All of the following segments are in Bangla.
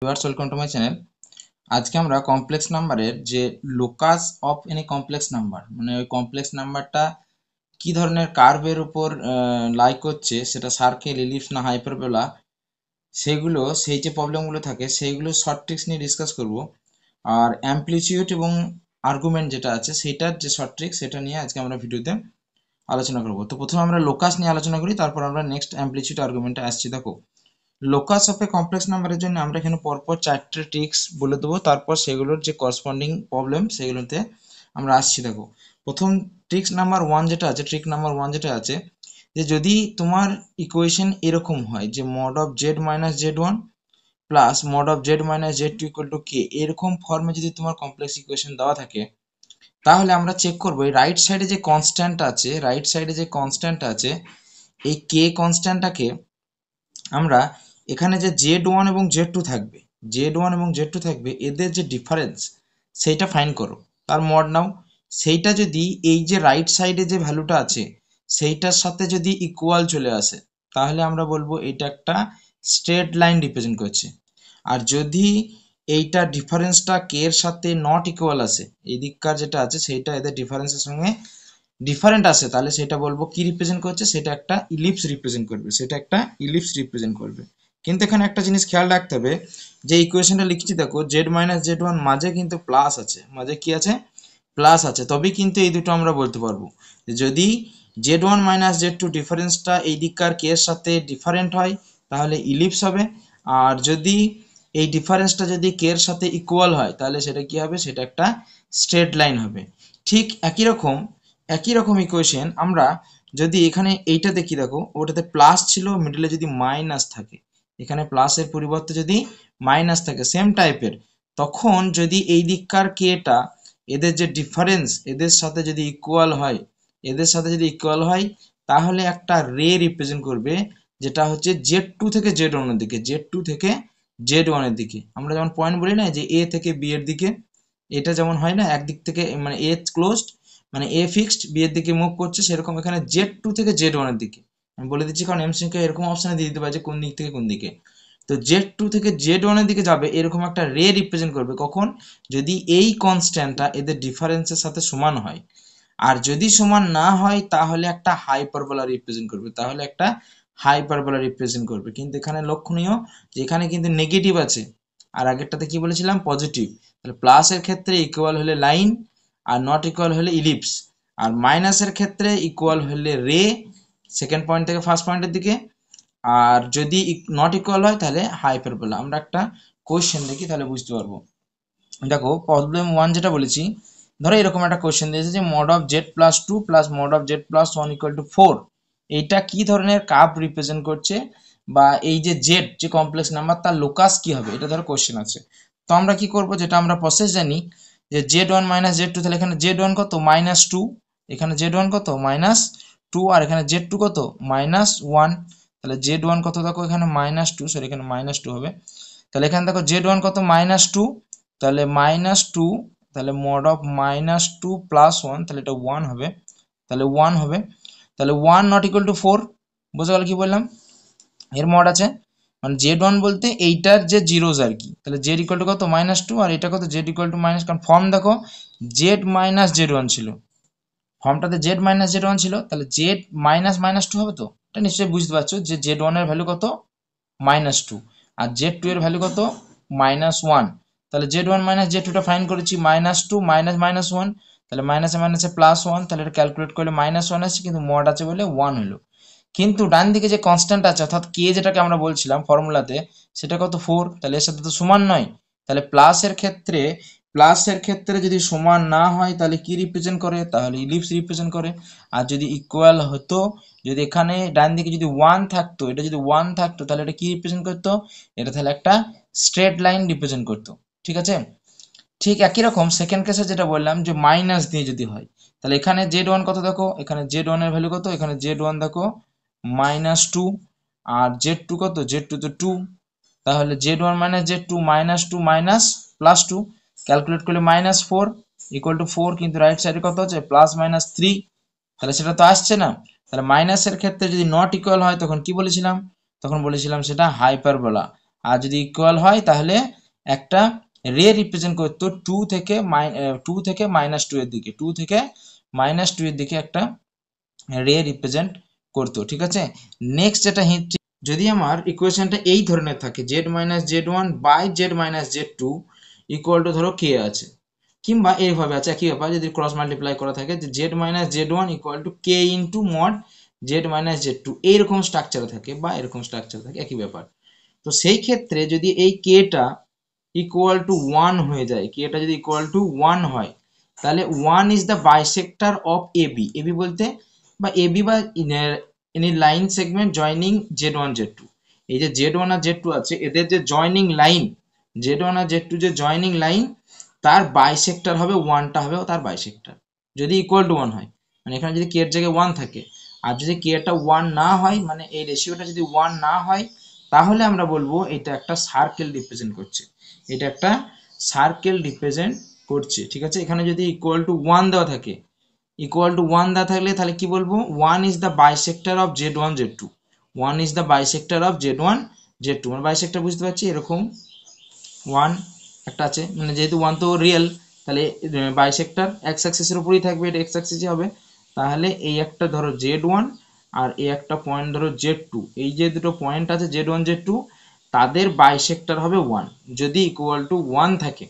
Viewers, welcome to my channel. আজকে আমরা কমপ্লেক্স নাম্বারের যে locus of any complex number, মানে ওই কমপ্লেক্স নাম্বারটা কি ধরনের কার্ভের উপর লাই করছে, সেটা সার্কেল, ইলিপস না হাইপারবোলা, সেগুলো সেই যে প্রবলেমগুলো থাকে সেইগুলো শর্ট ট্রিক্স নিয়ে ডিসকাস করব। আর অ্যামপ্লিটিউড এবং আর্গুমেন্ট যেটা আছে সেটার যে শর্ট ট্রিক্স, সেটা নিয়ে আজকে আমরা ভিডিওতে আলোচনা করব। তো প্রথমে আমরা লোকাস নিয়ে আলোচনা করি, তারপর আমরা নেক্সট অ্যামপ্লিটিউড আর্গুমেন্টে আসছি। দেখো, লোকাস অফ এ কমপ্লেক্স নাম্বারের জন্য আমরা এখানে পরপর 4টে ট্রিক্স বলে দেবো, তারপর সেগুলোর যে করসপন্ডিং প্রবলেম সেগুলোতে আমরা আসছি। দেখো, প্রথম ট্রিক নাম্বার ওয়ান যেটা আছে যে যদি তোমার ইকুয়েশন এরকম হয় যে mod of z minus z one plus mod of z minus z two equal to k, এরকম ফর্মে যদি তোমার কমপ্লেক্স ইকুয়েশন দেওয়া থাকে, তাহলে আমরা চেক করবো এই রাইট সাইডে যে কনস্ট্যান্ট আছে এই কে কনস্ট্যান্টটাকে আমরা এখানে যে জেড ওয়ান এবং জেড টু থাকবে এদের যে ডিফারেন্স সেইটা ফাইন্ড করো, তার মড নাও। সেইটা যদি এই যে রাইট সাইডে যে ভ্যালুটা আছে সেইটার সাথে যদি ইকুয়াল চলে আসে, তাহলে আমরা বলবো এটা একটা স্ট্রেট লাইন রিপ্রেজেন্ট করছে। আর যদি এইটা ডিফারেন্সটা কে এর সাথে নট ইকুয়াল আসে, এই দিককার যেটা আছে সেইটা এদের ডিফারেন্সের সঙ্গে ডিফারেন্ট আসে, তাহলে সেটা বলবো কি রিপ্রেজেন্ট করছে, সেটা একটা ইলিপস রিপ্রেজেন্ট করবে। কিন্তু এখানে একটা জিনিস খেয়াল রাখতে হবে, যে ইকুয়েশনটা লিখছি দেখো জেড মাইনাস জেড ওয়ান মাঝে কিন্তু প্লাস আছে, মাঝে কি আছে, প্লাস আছে, তবেই কিন্তু এই দুটো আমরা বলতে পারবো। যদি z one minus z two ডিফারেন্সটা এই দিককার কে এর সাথে ডিফারেন্ট হয় তাহলে ইলিপস হবে, আর যদি এই ডিফারেন্সটা যদি কে এর সাথে ইকুয়াল হয় তাহলে সেটা কি হবে, সেটা একটা স্ট্রেট লাইন হবে। ঠিক একই রকম ইকুয়েশন আমরা যদি এখানে এইটা দেখি, দেখো ওটাতে প্লাস ছিল, মিডলে যদি মাইনাস থাকে, এখানে প্লাসের পরিবর্তে যদি মাইনাস থাকে সেম টাইপের, তখন যদি এই দিককার কেটা এদের যে ডিফারেন্স এদের সাথে যদি ইকুয়াল হয় তাহলে একটা রে রিপ্রেজেন্ট করবে, যেটা হচ্ছে জেড টু থেকে জেড ওয়ানের দিকে। আমরা যেমন পয়েন্ট বলি না যে এ থেকে বি এর দিকে, এটা যেমন হয় না, একদিক থেকে মানে এ ক্লোজড মানে এ ফিক্সড বি এর দিকে মুভ করছে, সেরকম এখানে জেড টু থেকে জেড ওয়ানের দিকে। আমি বলে দিচ্ছি কারণ এমসিকিউ এরকম অপশনে দিয়ে দিতে পারে যে কোন দিক থেকে কোন দিকে। তো জেড টু থেকে জেড ওয়ানের দিকে যাবে এরকম একটা রে রিপ্রেজেন্ট করবে, কখন, যদি এই কনস্ট্যান্টটা এদের ডিফারেন্সের সাথে সমান হয়। আর যদি সমান না হয় তাহলে একটা হাইপারবোলা রিপ্রেজেন্ট করবে। কিন্তু এখানে লক্ষণীয় যে এখানে কিন্তু নেগেটিভ আছে, আর আগেরটাতে কি বলেছিলাম, পজিটিভ। তাহলে প্লাসের ক্ষেত্রে ইকুয়াল হলে লাইন, আর নট ইকুয়াল হলে ইলিপস, আর মাইনাসের ক্ষেত্রে ইকুয়াল হলে রে, সেকেন্ড পয়েন্ট থেকে ফার্স্ট পয়েন্টের দিকে, আর যদি নট ইকুয়াল হয় তাহলে হাইপারবোলা। আমরা একটা কোশ্চেন দেখি তাহলে বুঝতে পারবো। দেখো, প্রবলেম ওয়ান যেটা বলেছি, ধরো এরকম একটা কোশ্চেন দিয়েছে যে mod of z plus two plus mod of z plus one equal to 4, এইটা কি ধরনের কার্ভ রিপ্রেজেন্ট করছে, বা এই যে জেড যে কমপ্লেক্স নাম্বার তার লোকাস কি হবে, এটা ধরো কোশ্চেন আছে। তো আমরা কি করব, যেটা আমরা প্রসেস জানি যে z one minus z two, তাহলে এখানে জেড ওয়ান কত, মাইনাস টু, এখানে জেড ওয়ান কত, মাইনাস টু, আর এখানে জেড টু কত, মাইনাস ওয়ান। তাহলে জেড ওয়ান কত দেখো এখানে মাইনাস টু, সরি এখানে মাইনাস টু হবে। তাহলে এখানে দেখো জেড ওয়ান কত, মাইনাস টু, তাহলে মাইনাস টু, তাহলে mod of minus two plus one, তাহলে এটা ওয়ান হবে, তাহলে ওয়ান নট ইকুয়াল টু 4। বুঝতে গেল কি বললাম, এর মড আছে মানে জেড ওয়ান বলতে এইটার যে জিরোজ আর কি। তাহলে জেড ইকুয়াল টু কত, মাইনাস টু, আর এটা কত, জেড ইকুয়াল টু মাইনাস, কারণ ফর্ম দেখো জেড মাইনাস জেড ওয়ান ছিল, ফর্মটাতে জেড মাইনাস জেড ওয়ান ছিল, তাহলে জেড মাইনাস মাইনাস টু হবে। তো এটা নিশ্চয়ই বুঝতে পারছো যে জেড ওয়ান এর ভ্যালু কত, মাইনাস টু, আর জেড টু এর ভ্যালু কত, মাইনাস ওয়ান। তাহলে জেড ওয়ান মাইনাস জেড টুটা ফাইন করেছি, minus two minus minus one, তাহলে মাইনাসে মাইনাসে প্লাস ওয়ান, তাহলে এটা ক্যালকুলেট করলে মাইনাস ওয়ান আসছে, কিন্তু মড আছে বলে ওয়ান হলো। কিন্তু ডান দিকে যে কনস্ট্যান্ট আছে অর্থাৎ কে যেটাকে আমরা বলছিলাম ফর্মুলাতে, সেটা কত, 4, তাহলে এর সাথে তো সমান নয়। তাহলে প্লাসের ক্ষেত্রে যদি সমান না হয় তাহলে কি রিপ্রেজেন্ট করে, তাহলে ইলিপস রিপ্রেজেন্ট করে। আর যদি ইকুয়াল হতো, যদি এখানে ডান দিকে যদি ওয়ান থাকতো, এটা যদি ওয়ান থাকতো তাহলে এটা কি রিপ্রেজেন্ট করতো, এটা তাহলে একটা স্ট্রেট লাইন রিপ্রেজেন্ট করতো। ঠিক আছে, ঠিক একই রকম সেকেন্ড কেসে যেটা বললাম যে মাইনাস দিয়ে যদি হয়, তাহলে এখানে জেড ওয়ান কত দেখো, এখানে জেড ওয়ান এর ভ্যালু কত, এখানে জেড ওয়ান দেখো মাইনাস টু, আর জেড টু কত, জেড টু তো টু, তাহলে z one minus z two minus plus two, calculate করলে মাইনাস ফোর ইকুয়াল টু 4, কিন্তু রাইট সাইডে কত আছে, প্লাস মাইনাস 3, তাহলে সেটা তো আসছে না। তাহলে মাইনাসের ক্ষেত্রে যদি নট ইকুয়াল হয় তখন কি বলেছিলাম, সেটা হাইপারবোলা, আর যদি ইকুয়াল হয় তাহলে একটা রে রিপ্রেজেন্ট করতো টু থেকে -2 এর দিকে, 2 থেকে -2 এর দিকে একটা রে রিপ্রেজেন্ট করতো, ঠিক আছে। নেক্সট যেটা হিন্ট, যদি আমার ইকুয়েশনটা এই ধরনের থাকে z-z1/z-z2 ইকুয়াল টু ধরো k আছে, কিংবা এইভাবে আছে একই ব্যাপার, যদি ক্রস মাল্টিপ্লাই করা থাকে যে z-z1 equal to k into mod z-z2 এইরকম স্ট্রাকচার থাকে বা এরকম স্ট্রাকচার থাকে, একই ব্যাপার। তো সেই ক্ষেত্রে যদি এই কেটা ইকুয়াল টু 1 হয়ে যায়, কেটা যদি ইকুয়াল টু 1 হয়, তাহলে 1 is the bisector of AB. AB বলতে বা এবি বা any line segment joining z1 z2। এই যে z1 আর z2 আছে, এদের যে জয়নিং লাইন, z1 আর z2 যে জয়নিং লাইন, তার বাইসেক্টর হবে 1টা হবে তার বাইসেক্টর, যদি ইকুয়াল টু 1 হয়। মানে এখানে যদি কে এর জায়গায় 1 থাকে, আর যদি কে টা 1 না হয়, মানে এই রেশিওটা যদি 1 না হয়, তাহলে আমরা বলবো এটা একটা সার্কেল রিপ্রেজেন্ট করছে, এটা একটা সার্কেল রিপ্রেজেন্ট করছে, ঠিক আছে। এখানে যদি ইকুয়াল টু 1 দেওয়া থাকে, ইকুয়াল টু 1 দেওয়া থাকলে তাহলে কি বলবো, 1 is the bisector of z1 z2, 1 is the bisector of z1 z2। মানে বাইসেক্টর বুঝতে পারছি, এরকম 1 একটা আছে, মানে যেহেতু 1 তো রিয়েল, তাহলে বাইসেক্টর এক্স অ্যাক্সিসের উপরেই থাকবে, এটা এক্স অ্যাক্সিসই হবে। তাহলে এই একটা ধরো z1 আর এই একটা পয়েন্ট ধরো z2, এই যে দুটো পয়েন্ট আছে z1 z2, তাদের বাইসেক্টর হবে 1 যদি ইকুয়াল টু 1 থাকে।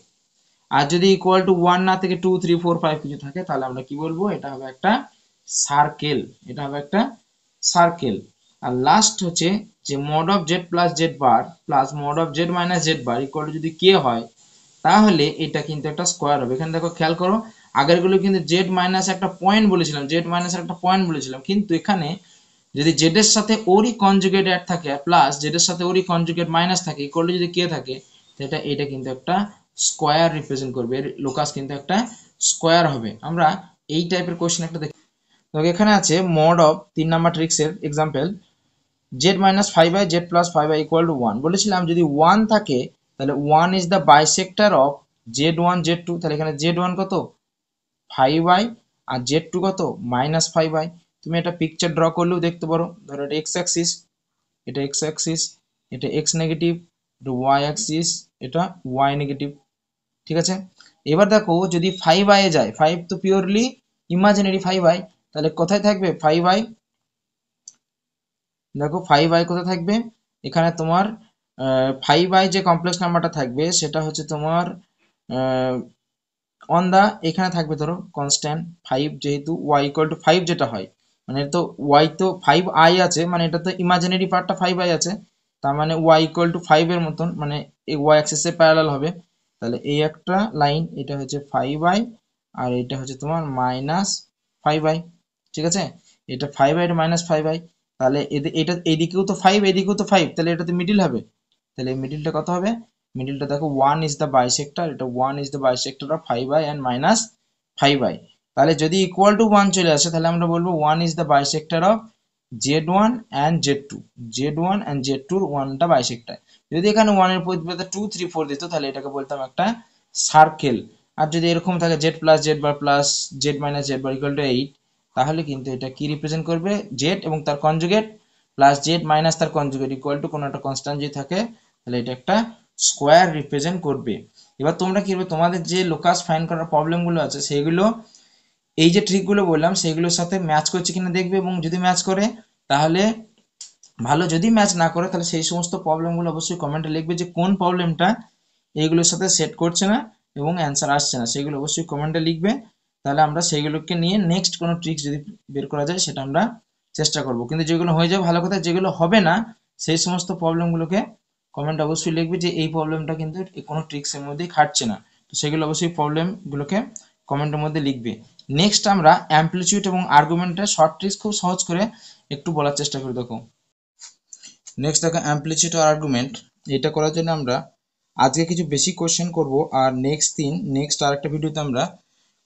আর যদি ইকুয়াল টু 1 না থেকে 2 3 4 5 কিছু থাকে, তাহলে আমরা কি বলবো, এটা হবে একটা সার্কেল, এটা হবে একটা সার্কেল। আর লাস্ট হচ্ছে যে mod of z plus z bar plus mod of z minus z bar equal to যদি k হয়, তাহলে এটা কিন্তু একটা স্কোয়ার হবে। এখানে দেখো খেয়াল করো, আগেরগুলো কিন্তু z মাইনাস একটা পয়েন্ট বলেছিলাম, z মাইনাস একটা পয়েন্ট বলেছিলাম, কিন্তু এখানে যদি z এর সাথে ওরই কনজুগেট অ্যাড থাকে প্লাস z এর সাথে ওরই কনজুগেট মাইনাস থাকে ইকুয়াল টু যদি k থাকে, সেটা এটা কিন্তু একটা স্কোয়ার রিপ্রেজেন্ট করবে, এর লোকাস কিন্তু একটা স্কোয়ার হবে। আমরা এই টাইপের কোশ্চেন একটা দেখি। তো এখানে আছে মড অফ 3 নাম্বার ট্রিক্সের example, z minus 5i z plus 5i equal to 1। বলেছিলাম যদি 1 থাকে, তাহলে 1 is the bisector of z1 z2। তাহলে এখানে z1 কত 5i আর z2 কত -5i। তুমি একটা পিকচার ড্র করলেও দেখতে পারো, ধরো এটা x অ্যাক্সিস, এটা x অ্যাক্সিস, এটা x নেগেটিভ, এটা y অ্যাক্সিস, এটা y নেগেটিভ, ঠিক আছে। এবার দেখো যদি 5i এ যায়, 5 তো পিওরলি ইমাজিনারি 5i, তাহলে কোথায় থাকবে 5i, দেখো 5i কোথায় থাকবে, এখানে তোমার 5i যে কমপ্লেক্স নাম্বারটা থাকবে সেটা হচ্ছে তোমার অন দা, এখানে থাকবে ধরো কনস্ট্যান্ট 5, যেহেতু y ইকুয়াল টু 5 যেটা হয়, মানে তো y তো 5i আছে, মানে এটা তো ইমাজিনারি পার্টটা 5i আছে, তার মানে y ইকুয়াল টু 5 এর মতন, মানে এই y অ্যাক্সিসে প্যারালাল হবে। তাহলে এই একটা লাইন, এটা হচ্ছে 5i আর এটা হচ্ছে তোমার -5i, ঠিক আছে। এটা 5i এটা -5i, তাহলে এটা এইদিকেও তো 5 এইদিকেও তো 5, তাহলে এটা তো মিডিল হবে। তাহলে মিডিলটা কত হবে, মিডিলটা দেখো 1 is the bisector, এটা 1 is the bisector of 5i and minus 5i। তাহলে যদি ইকুয়াল টু 1 চলে আসে, তাহলে আমরা বলবো 1 is the bisector of z1 and z2, z1 and z2 এর 1টা বাইসেক্টর। যদি এখানে 1 এর পরিবর্তে 2 3 4 দিত, তাহলে এটাকে বলতাম একটা সার্কেল। আর যদি এরকম থাকে z plus z bar plus z minus z bar equal to 8, তাহলে কিন্তু এটা কি রিপ্রেজেন্ট করবে, z এবং তার কনজুগেট প্লাস z মাইনাস তার কনজুগেট ইকুয়াল টু কোনো একটা কনস্ট্যান্ট যদি থাকে, তাহলে এটা একটা স্কোয়ার রিপ্রেজেন্ট করবে। এবার তোমরা কি করবে, তোমাদের যে লোকাস ফাইন্ড করার প্রবলেমগুলো আছে সেগুলো এই যে ট্রিকগুলো বললাম সেগুলোর সাথে ম্যাচ করছে কিনা দেখবে, এবং যদি ম্যাচ করে তাহলে ভালো, যদি ম্যাচ না করে তাহলে সেই সমস্ত প্রবলেমগুলো অবশ্যই কমেন্টে লিখবে যে কোন প্রবলেমটা এইগুলোর সাথে সেট করছে না এবং অ্যান্সার আসছে না, সেগুলো অবশ্যই কমেন্টে লিখবে। তাহলে আমরা সেইগুলোকে নিয়ে নেক্সট কোনো ট্রিক্স যদি বের করা যায় সেটা আমরা চেষ্টা করব। কিন্তু যেগুলো হয়ে যাবে ভালো কথা, যেগুলো হবে না সেই সমস্ত প্রবলেমগুলোকে কমেন্ট অবশ্যই লিখবে যে এই প্রবলেমটা কিন্তু কোনো ট্রিক্সের মধ্যেই খাটছে না, তো সেগুলো অবশ্যই প্রবলেমগুলোকে কমেন্টের মধ্যে লিখবে। নেক্সট আমরা অ্যামপ্লিটিউড এবং আর্গুমেন্টের শর্ট ট্রিক্স খুব সহজ করে একটু বলার চেষ্টা করি। দেখো নেক্সট দেখো অ্যামপ্লিটিউড আর আর্গুমেন্ট, এটা করার জন্য আমরা আজকে কিছু বেসিক কোশ্চেন করব, আর নেক্সট আরেকটা ভিডিওতে আমরা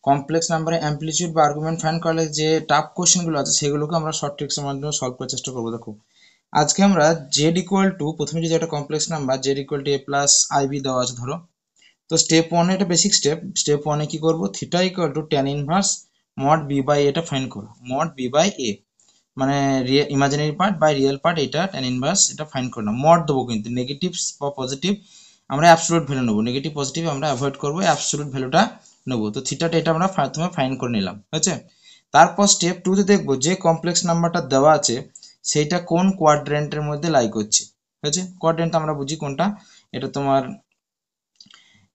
কমপ্লেক্স নাম্বারে অ্যামপ্লিটিউড বা আর্গুমেন্ট ফাইন্ড করলে যে টাফ কোশ্চেনগুলো আছে সেগুলোকে আমরা শর্ট ট্রিক্সের মাধ্যমে সলভ করার চেষ্টা করবো। দেখো আজকে আমরা জেড ইকুয়াল টু, প্রথমে যদি একটা complex number Z equal to a plus I B দেওয়া আছে ধরো, তো স্টেপ ওয়ানে এটা বেসিক স্টেপ ওয়ানে কি করবো, theta equal to tan inverse mod B by এটা ফাইন্ড করো, মড বি বাই এ মানে imaginary part by real part, এটা ট্যান ইনভার্স এটা ফাইন্ড করলাম, মড দেবো কিন্তু নেগেটিভ বা পজিটিভ আমরা অ্যাবসলিউট ভ্যালু নেবো, নেগেটিভ পজিটিভ আমরা অ্যাভয়েড করবো, অ্যাবসলিউট ভ্যালুটা নেবো। তো থিটাটা এটা আমরা প্রথমে ফাইন করে নিলাম, হয়েছে। তারপর স্টেপ 2 তে দেখবো যে কমপ্লেক্স নাম্বারটা দেওয়া আছে সেইটা কোন কোয়াড্রেন্টের মধ্যে লাই করছে, হয়েছে। কোয়াড্রেন্ট আমরা বুঝি কোনটা, এটা তোমার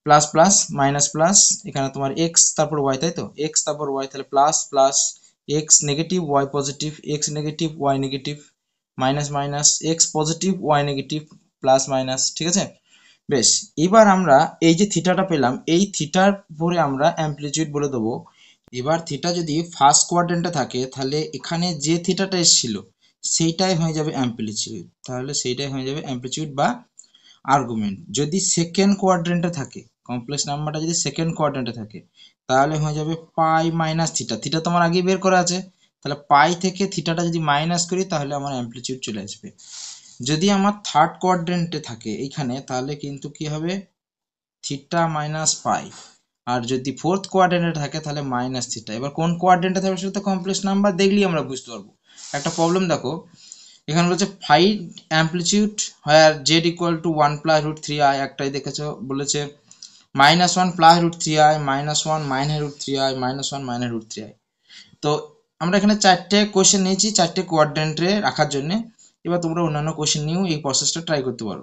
প্লাস প্লাস মাইনাস প্লাস, এখানে তোমার এক্স তারপর ওয়াই, তাই তো, এক্স তারপর ওয়াই, তাহলে plus plus, X negative Y positive, X negative Y negative, minus minus, X positive Y negative, plus minus, ঠিক আছে। বেশ, এবার আমরা এই যে থিটাটা পেলাম, এই থিটার পরে আমরা অ্যামপ্লিটিউড বলে দেবো। এবার থিটা যদি ফার্স্ট কোয়াড্রেন্টে থাকে তাহলে এখানে যে থিটাটা এসেছিল সেইটাই হয়ে যাবে অ্যামপ্লিটিউড, তাহলে সেইটাই হয়ে যাবে অ্যামপ্লিটিউড বা আর্গুমেন্ট। যদি সেকেন্ড কোয়াড্রেন্টে থাকে, কমপ্লেক্স নাম্বারটা যদি সেকেন্ড কোয়াড্রেন্টে থাকে তাহলে হয়ে যাবে পাই মাইনাস থিটা, থিটা তোমার আগেই বের করা আছে, তাহলে পাই থেকে থিটাটা যদি মাইনাস করি তাহলে আমার অ্যামপ্লিটিউড চলে আসবে। যদি আমার থার্ড কোয়াড্রেন্টে থাকে এইখানে তাহলে কিন্তু কি হবে, থিটা মাইনাস পাই, আর যদি ফোর্থ কোয়াড্রেন্টে থাকে তাহলে মাইনাস থিটা। এবার কোন কোয়াড্রেন্টে থাকবে সেটা তো কমপ্লেক্স নাম্বার দেখলেই আমরা বুঝতে পারবো। একটা প্রবলেম দেখো, এখানে বলছে find amplitude where Z equal to 1 plus root 3i, একটাই দেখেছো বলেছে -1 plus root 3i, -1 minus root 3i, -1 minus root 3i। তো আমরা এখানে চারটে কোশ্চেন নিয়েছি চারটে কোয়াড্রেন্টে রাখার জন্য। এবার তোমরা অন্যান্য কোশ্চেন নিয়েও এই প্রসেসটা ট্রাই করতে পারো।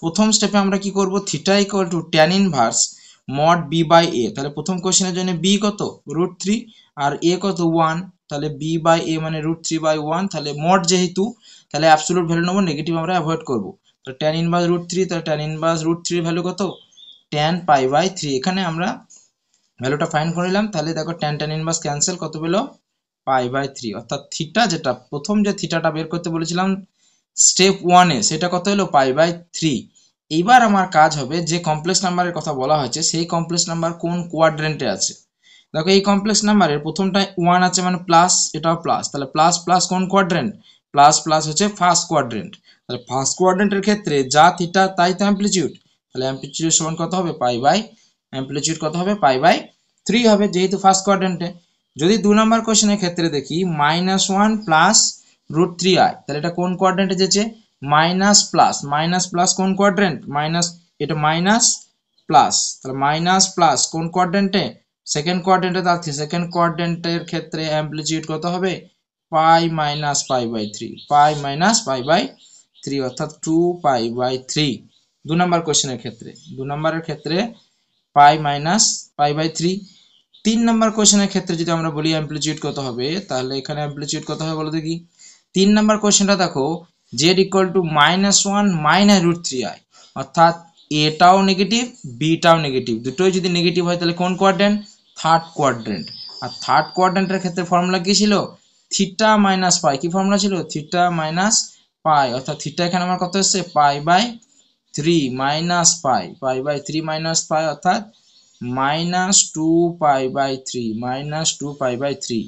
প্রথম স্টেপে আমরা কি করব, theta equal to tan inverse mod B by A, তাহলে প্রথম কোশ্চেনের জন্য বি কত রুট 3 আর এ কত 1, তাহলে বি বাই এ মানে রুট 3 বাই 1, তাহলে মড যেহেতু তাহলে অ্যাবসলিউট ভ্যালু নেবো, নেগেটিভ আমরা অ্যাভয়েড করব। তো ট্যান ইনভার্স রুট 3, তাহলে ট্যান ইনভার্স রুট 3 ভ্যালু কত, ট্যান পাই বাই 3, এখানে আমরা ভ্যালুটা ফাইন্ড করে নিলাম। তাহলে দেখো ট্যান ট্যান ইনভার্স ক্যান্সেল, কত পেলো পাই বাই 3, অর্থাৎ থিটা যেটা প্রথম যে থিটাটা বের করতে বলেছিলাম স্টেপ 1 এ সেটা কত হলো পাই বাই 3। এইবার আমার কাজ হবে যে কমপ্লেক্স নাম্বারের কথা বলা হয়েছে সেই কমপ্লেক্স নাম্বার কোন কোয়াড্রেন্টে আছে। দেখো এই কমপ্লেক্স নাম্বারের প্রথমটা 1 আছে মানে প্লাস, এটাও প্লাস, তাহলে প্লাস প্লাস কোন কোয়াড্রেন্ট, প্লাস প্লাস হচ্ছে ফার্স্ট কোয়াড্রেন্ট, তাহলে ফার্স্ট কোয়াড্রেন্টের ক্ষেত্রে যা থিটা তাই তো অ্যামপ্লিটিউড, তাহলে অ্যামপ্লিটিউড সমান কত হবে পাই বাই, অ্যামপ্লিটিউড কত হবে পাই বাই 3 হবে যেহেতু ফার্স্ট কোয়াড্রেন্টে। যদি 2 নম্বর কোশ্চেনের ক্ষেত্রে দেখি -1 প্লাস রুট 3i, তাহলে এটা কোন কোয়াড্রেন্টে যেছে, মাইনাস প্লাস কোন কোয়াড্রেন্ট, মাইনাস, এটা মাইনাস প্লাস, তাহলে মাইনাস প্লাস কোন কোয়াড্রেন্টে, সেকেন্ড কোয়াড্রেন্টে, তার সেকেন্ড কোয়াড্রেন্টের ক্ষেত্রে অ্যামপ্লিটিউড কত হবে pi minus pi by 3, pi minus pi by 3 অর্থাৎ 2 পাই বাই 3। 2 নম্বর কোশ্চেনের ক্ষেত্রে, 2 নম্বরের ক্ষেত্রে পাই মাইনাস পাই বাই 3। 3 নম্বর কোশ্চেনের ক্ষেত্রে যদি আমরা বলি অ্যামপ্লিটিউড কত হবে, তাহলে এখানে অ্যামপ্লিটিউড কত হবে বলো দেখি। 3 নম্বর কোশ্চেনটা দেখো Z equal to -1 minus root 3i, অর্থাৎ এটাও নেগেটিভ বিটাও নেগেটিভ, দুটোই যদি নেগেটিভ হয় তাহলে কোন কোয়াড্রেন্ট, থার্ড কোয়াড্রেন্ট। আর থার্ড কোয়াড্রেন্টের ক্ষেত্রে ফর্মুলা কি ছিল, থিটা মাইনাস পাই, কি ফর্মুলা ছিল, থিটা মাইনাস পাই, অর্থাৎ থিটা এখানে আমার কত এসছে pi by 3 minus pi, pi by 3 minus pi অর্থাৎ -2 পাই বাই 3, -2 পাই বাই 3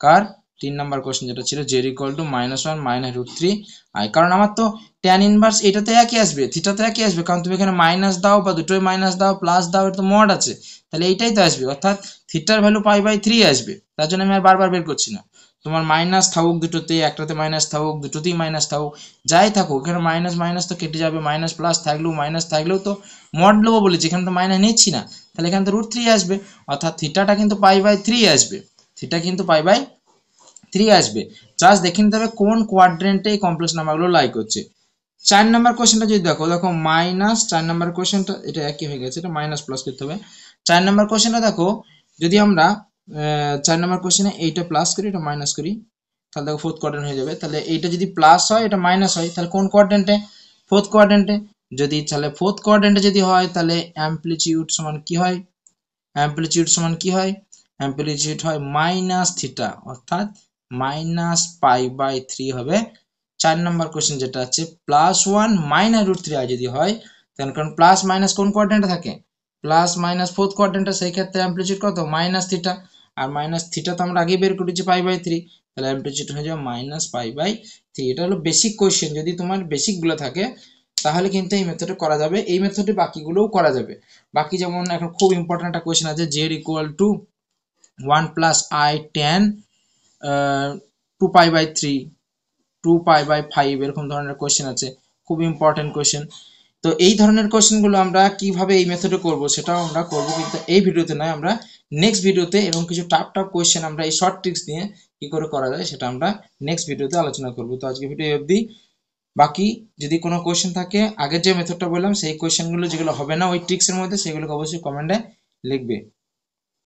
কার 3 নাম্বার কোশ্চেন যেটা ছিল Z equal to -1 minus root 3i, কারণ আমার তো ট্যান ইনভার্স এটাতে একই আসবে, থিটাতে একই আসবে, কারণ তুমি এখানে মাইনাস দাও বা দুটোই মাইনাস দাও প্লাস দাও, এটা তো মড আছে, তাহলে এইটাই তো আসবে, অর্থাৎ থিটার ভ্যালু পাই বাই 3 আসবে। তার জন্য আমি আর বারবার বের করছি না, তোমার মাইনাস থাকুক দুটোতে, একটাতে মাইনাস থাকুক দুটোতেই মাইনাস থাকুক, যাই থাকুক এখানে মাইনাস মাইনাস তো কেটে যাবে, মাইনাস প্লাস থাকলেও মাইনাস থাকলেও তো মড নেবো বলেছি, এখানে তো মাইনাস নিচ্ছি না, তাহলে এখানে তো রুট 3 আসবে, অর্থাৎ থিটাটা কিন্তু পাই বাই 3 আসবে, থিটা কিন্তু পাই বাই 3 আসবে। জাস্ট দেখে নিতে হবে কোন কোয়াড্রেন্টে এই কমপ্লেক্স নাম্বারগুলো লাই করছে। 4 নাম্বার কোশ্চেনটা যদি দেখো, দেখো মাইনাস 4 নাম্বার কোশ্চেনটা এটা একই হয়ে গেছে, এটা মাইনাস প্লাস করতে হবে। 4 নাম্বার কোশ্চেনটা দেখো যদি আমরা 4 নাম্বার কোশ্চেনে এইটা প্লাস করি এটা মাইনাস করি, তাহলে দেখো ফোর্থ কোয়াড্রেন্ট হয়ে যাবে, তাহলে এইটা যদি প্লাস হয় এটা মাইনাস হয়, তাহলে কোন কোয়াড্রেন্টে, ফোর্থ কোয়াড্রেন্টে। যদি তাহলে ফোর্থ কোয়াড্রেন্টে যদি হয় তাহলে অ্যামপ্লিটিউড সমান কি হয়, অ্যামপ্লিটিউড সমান কি হয়, অ্যামপ্লিটিউড হয় মাইনাস থিটা, অর্থাৎ মাইনাস পাই বাই 3 হবে 4 নম্বর কোশ্চেন যেটা আছে +1 মাইনাস রুট 3i যদি হয়, তাহলে কারণ প্লাস মাইনাস কোন কোয়াড্রেন্টে থাকে, প্লাস মাইনাস ফোর্থ কোয়াড্রেন্টে, সেই ক্ষেত্রে অ্যামপ্লিটিউড কত মাইনাস থিটা, আর মাইনাস থিটা তো আমরা আগেই বের করেছি পাই বাই 3, তাহলে অ্যামপ্লিটিউড হয়ে যাবে মাইনাস পাই বাই 3। এটা হলো বেসিক কোশ্চেন, যদি তোমার বেসিকগুলো থাকে তাহলে কিন্তু এই মেথডে করা যাবে, এই মেথডে বাকিগুলোও করা যাবে। বাকি যেমন এখন খুব ইম্পর্টেন্ট একটা কোশ্চেন আছে Z equal to 1 plus I tan 2 pi by 3, 2 pi by 5, এরকম ধরনের কোশ্চেন আছে, খুব ইম্পর্টেন্ট কোশ্চেন। তো এই ধরনের কোশ্চেনগুলো আমরা কিভাবে এই মেথডে করব সেটাও আমরা করব, কিন্তু এই ভিডিওতে নয়, আমরা নেক্সট ভিডিওতে, এবং কিছু টাফ টাফ কোশ্চেন আমরা এই শর্ট ট্রিক্স নিয়ে কি করে করা যায় সেটা আমরা নেক্সট ভিডিওতে আলোচনা করব। তো আজকে ভিডিও অবধি। বাকি যদি কোনো কোশ্চেন থাকে আগের যে মেথডটা বললাম সেই কোশ্চেনগুলো যেগুলো হবে না ওই ট্রিক্সের মধ্যে, সেগুলোকে অবশ্যই কমেন্টে লিখবে।